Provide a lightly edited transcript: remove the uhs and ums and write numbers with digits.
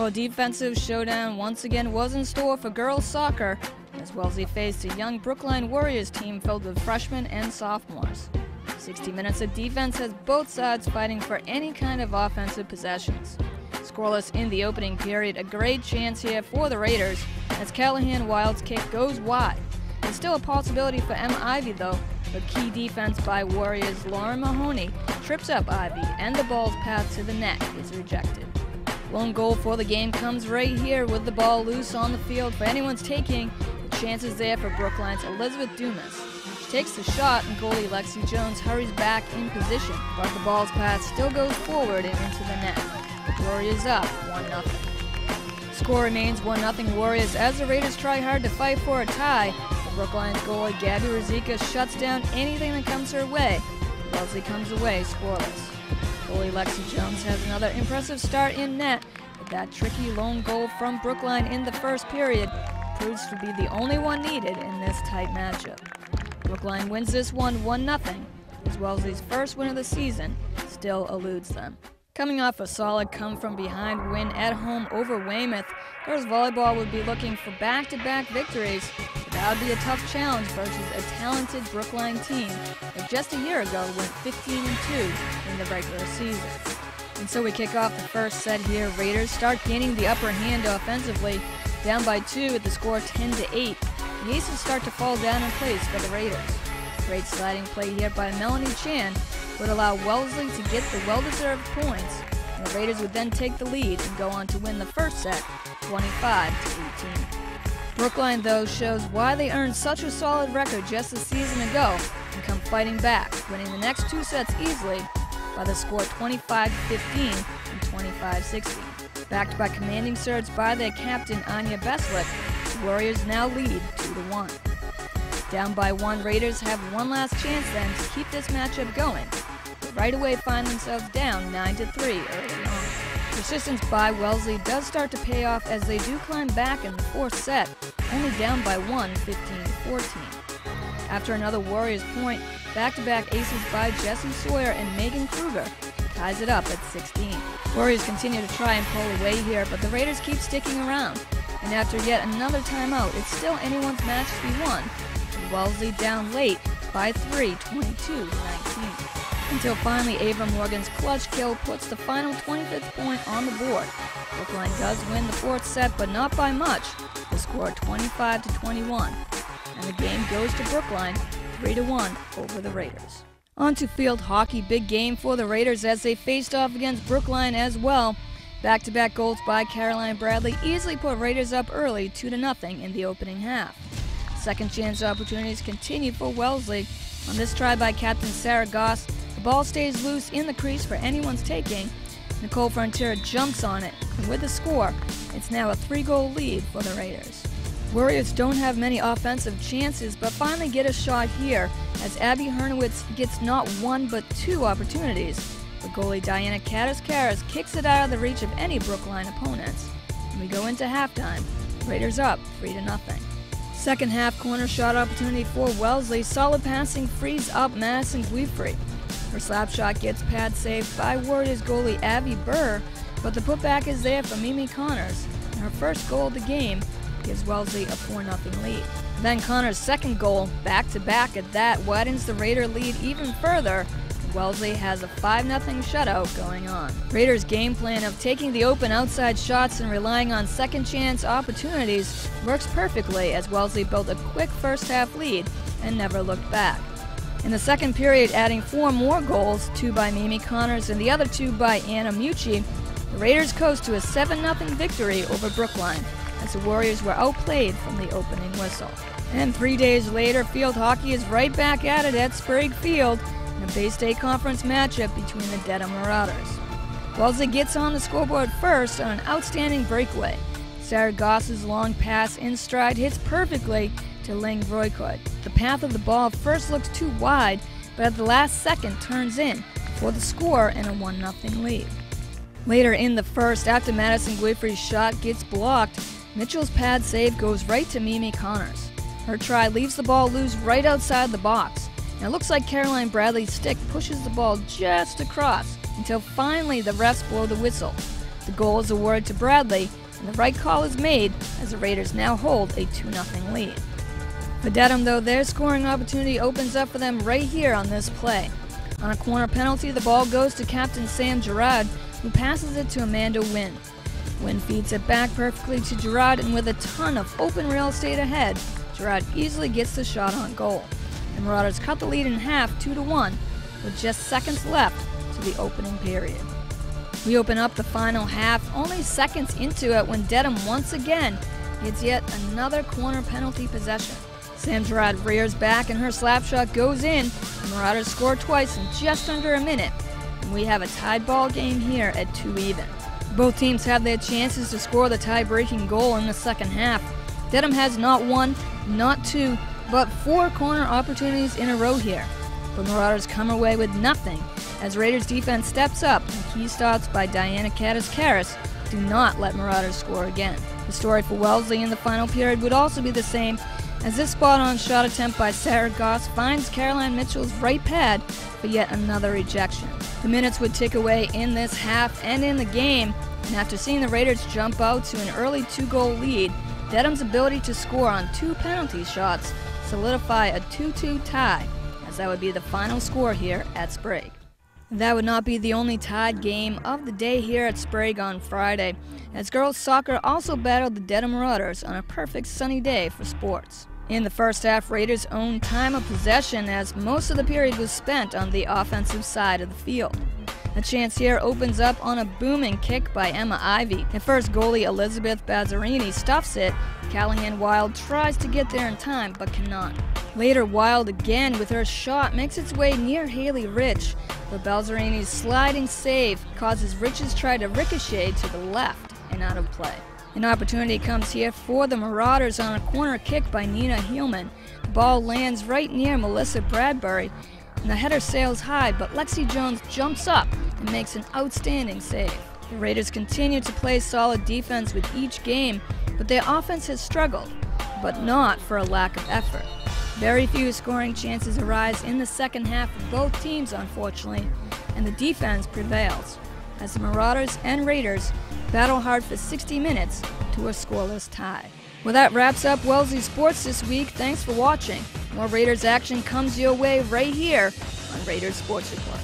Well, a defensive showdown once again was in store for girls soccer as Wellesley faced a young Brookline Warriors team filled with freshmen and sophomores. 60 minutes of defense has both sides fighting for any kind of offensive possessions. Scoreless in the opening period, a great chance here for the Raiders as Callahan Wild's kick goes wide. There's still a possibility for Emma Ivy though, but key defense by Warriors Lauren Mahoney trips up Ivy and the ball's path to the net is rejected. Lone goal for the game comes right here with the ball loose on the field for anyone's taking. The chance is there for Brookline's Elizabeth Dumas. She takes the shot and goalie Lexi Jones hurries back in position, but the ball's path still goes forward and into the net. The Warriors up 1-0. Score remains 1-0 Warriors as the Raiders try hard to fight for a tie. The Brookline's goalie Gabby Rosika shuts down anything that comes her way. Wellesley comes away scoreless. Goalie Lexi Jones has another impressive start in net, but that tricky lone goal from Brookline in the first period proves to be the only one needed in this tight matchup. Brookline wins this one 1-0, as Wellesley's first win of the season still eludes them. Coming off a solid come-from-behind win at home over Weymouth, girls volleyball would be looking for back-to-back victories, but that would be a tough challenge versus a talented Brookline team that just a year ago went 15-2 in the regular season. And so we kick off the first set here. Raiders start gaining the upper hand offensively, down by 2 at the score 10-8. The aces start to fall down in place for the Raiders. Great sliding play here by Melanie Chan would allow Wellesley to get the well-deserved points, and the Raiders would then take the lead and go on to win the first set 25-18. Brookline, though, shows why they earned such a solid record just a season ago and come fighting back, winning the next 2 sets easily by the score 25-15 and 25-16. Backed by commanding serves by their captain Anya Beslick, the Warriors now lead 2-1. Down by 1, Raiders have one last chance then to keep this matchup going, but right away find themselves down 9-3 early on. Persistence by Wellesley does start to pay off as they do climb back in the 4th set, only down by 1, 15-14. After another Warriors point, back-to-back aces by Jessie Sawyer and Megan Kruger ties it up at 16. Warriors continue to try and pull away here, but the Raiders keep sticking around, and after yet another timeout, it's still anyone's match to be won, with Wellesley down late by 3, 22-19. Until finally Ava Morgan's clutch kill puts the final 25th point on the board. Brookline does win the 4th set, but not by much. The score 25-21, and the game goes to Brookline 3-1 over the Raiders. On to field hockey, big game for the Raiders as they faced off against Brookline as well. Back-to-back goals by Caroline Bradley easily put Raiders up early 2-0 in the opening half. Second chance opportunities continue for Wellesley. On this try by captain Sarah Goss, the ball stays loose in the crease for anyone's taking. Nicole Frontier jumps on it, and with the score, it's now a 3-goal lead for the Raiders. Warriors don't have many offensive chances, but finally get a shot here as Abby Hernowitz gets not 1 but 2 opportunities. The goalie Diana Caris kicks it out of the reach of any Brookline opponents. And we go into halftime. Raiders up 3-0. Second half corner shot opportunity for Wellesley. Solid passing frees up Madison Guifrey. Her slap shot gets pad saved by Warriors goalie Abby Burr, but the putback is there for Mimi Connors, and her first goal of the game gives Wellesley a 4-0 lead. Then Connors' second goal, back-to-back at that, widens the Raider lead even further. Wellesley has a 5-0 shutout going on. Raiders' game plan of taking the open outside shots and relying on second chance opportunities works perfectly as Wellesley built a quick first half lead and never looked back. In the second period, adding 4 more goals, 2 by Mimi Connors and the other 2 by Anna Mucci, the Raiders coast to a 7-0 victory over Brookline as the Warriors were outplayed from the opening whistle. And 3 days later, field hockey is right back at it at Sprague Field in a Bay State Conference matchup between the Dedham Marauders. Wellesley gets on the scoreboard first on an outstanding breakaway. Sarah Goss's long pass in stride hits perfectly to Ling Roykot. The path of the ball first looks too wide, but at the last second turns in for the score and a 1-0 lead. Later in the first, after Madison Guifrey's shot gets blocked, Mitchell's pad save goes right to Mimi Connors. Her try leaves the ball loose right outside the box, and it looks like Caroline Bradley's stick pushes the ball just across until finally the refs blow the whistle. The goal is awarded to Bradley, and the right call is made as the Raiders now hold a 2-0 lead. For Dedham, though, their scoring opportunity opens up for them right here on this play. On a corner penalty, the ball goes to captain Sam Gerard, who passes it to Amanda Wynn. Wynn feeds it back perfectly to Gerard, and with a ton of open real estate ahead, Gerard easily gets the shot on goal. The Marauders cut the lead in half 2-1, with just seconds left to the opening period. We open up the final half only seconds into it when Dedham once again gets yet another corner penalty possession. Sam Gerard rears back and her slap shot goes in. The Marauders score twice in just under a minute, and we have a tied ball game here at 2-even. Both teams have their chances to score the tie-breaking goal in the second half. Dedham has not one, not two, but 4 corner opportunities in a row here. The Marauders come away with nothing as Raiders defense steps up, and key stops by Diana Caddis-Karras do not let Marauders score again. The story for Wellesley in the final period would also be the same, as this spot-on shot attempt by Sarah Goss finds Caroline Mitchell's right pad for yet another rejection. The minutes would tick away in this half and in the game, and after seeing the Raiders jump out to an early 2-goal lead, Dedham's ability to score on 2 penalty shots solidify a 2-2 tie, as that would be the final score here at Sprague. That would not be the only tied game of the day here at Sprague on Friday, as girls soccer also battled the Dedham Marauders on a perfect sunny day for sports. In the first half, Raiders owned time of possession as most of the period was spent on the offensive side of the field. A chance here opens up on a booming kick by Emma Ivey. At first, goalie Elizabeth Bazzarini stuffs it. Callahan Wild tries to get there in time but cannot. Later, Wild again with her shot makes its way near Haley Rich, but Balzarini's sliding save causes Rich's try to ricochet to the left and out of play. An opportunity comes here for the Marauders on a corner kick by Nina Heelman. The ball lands right near Melissa Bradbury, and the header sails high, but Lexi Jones jumps up and makes an outstanding save. The Raiders continue to play solid defense with each game, but their offense has struggled, but not for a lack of effort. Very few scoring chances arise in the second half for both teams, unfortunately, and the defense prevails, as the Marauders and Raiders battle hard for 60 minutes to a scoreless tie. Well, that wraps up Wellesley Sports this week. Thanks for watching. More Raiders action comes your way right here on Raiders Sports Report.